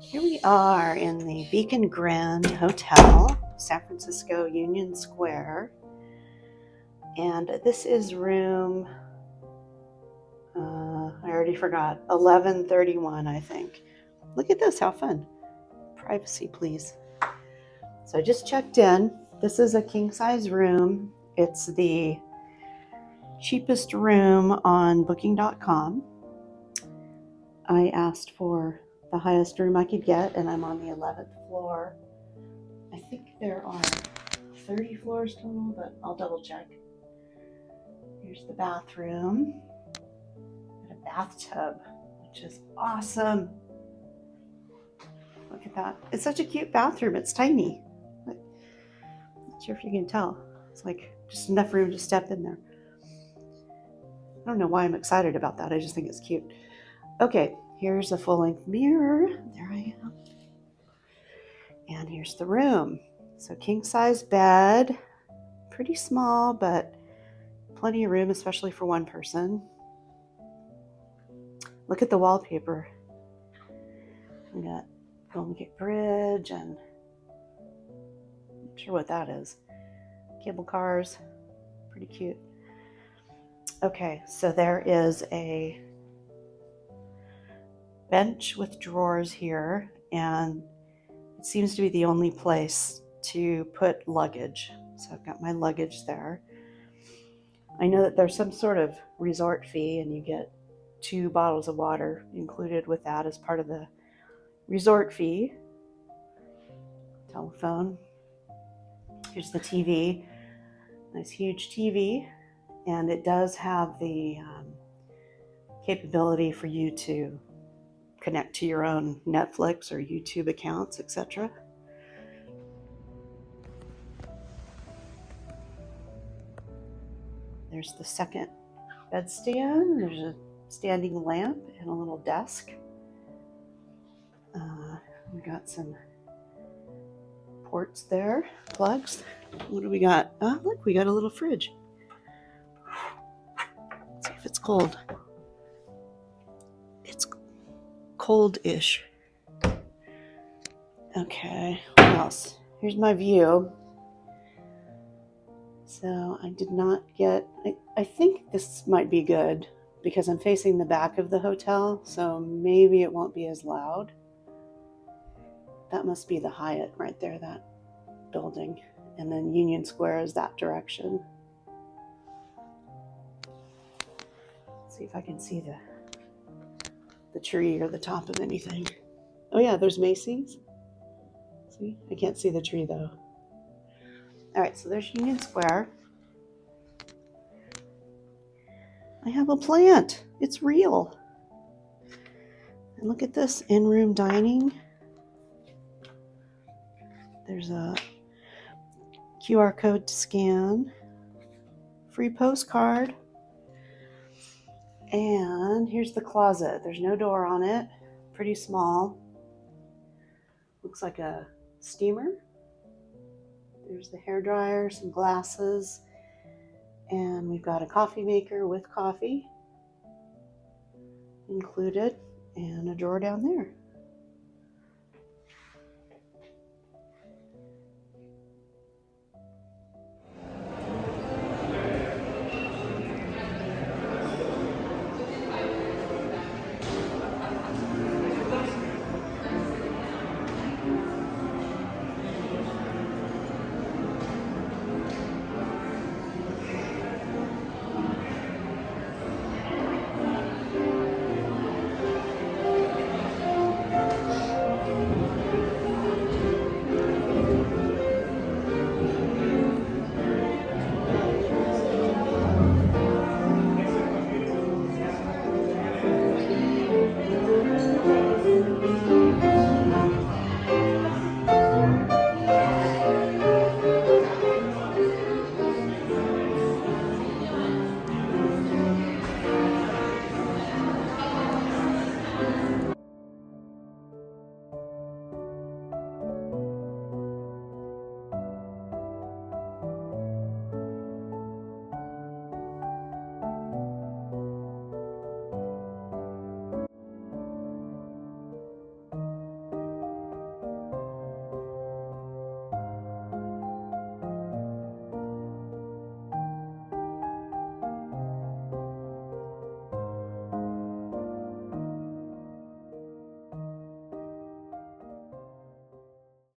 Here we are in the Beacon Grand Hotel, San Francisco Union Square. And this is room, I already forgot, 1131, I think. Look at this, how fun. Privacy, please. So I just checked in. This is a king-size room. It's the cheapest room on booking.com. I asked for the highest room I could get, and I'm on the 11th floor. I think there are 30 floors total, but I'll double check. Here's the bathroom. And a bathtub, which is awesome. Look at that. It's such a cute bathroom. It's tiny. Not sure if you can tell. It's like just enough room to step in there. I don't know why I'm excited about that. I just think it's cute. Okay, here's a full-length mirror. There I am. And here's the room. So king-size bed. Pretty small, but plenty of room, especially for one person. Look at the wallpaper. We got Golden Gate Bridge and I'm not sure what that is. Cable cars. Pretty cute. Okay, so there is a bench with drawers here, and it seems to be the only place to put luggage. So I've got my luggage there. I know that there's some sort of resort fee, and you get 2 bottles of water included with that as part of the resort fee. Telephone. Here's the TV. Nice huge TV. And it does have the capability for you to connect to your own Netflix or YouTube accounts, etc. There's the second bedstand. There's a standing lamp and a little desk. We got some ports there, plugs. What do we got? Oh, look, we got a little fridge. Let's see if it's cold. It's cold-ish. Okay, what else? Here's my view. So I did not get, I think this might be good because I'm facing the back of the hotel, so maybe it won't be as loud. That must be the Hyatt right there, that building. And then Union Square is that direction. Let's see if I can see the tree or the top of anything. Oh yeah, there's Macy's. See, I can't see the tree though. All right, so there's Union Square. I have a plant. It's real. And look at this, in-room dining. There's a QR code to scan. Free postcard. And here's the closet. There's no door on it. Pretty small. Looks like a steamer. There's the hairdryer, some glasses. And we've got a coffee maker with coffee included and a drawer down there.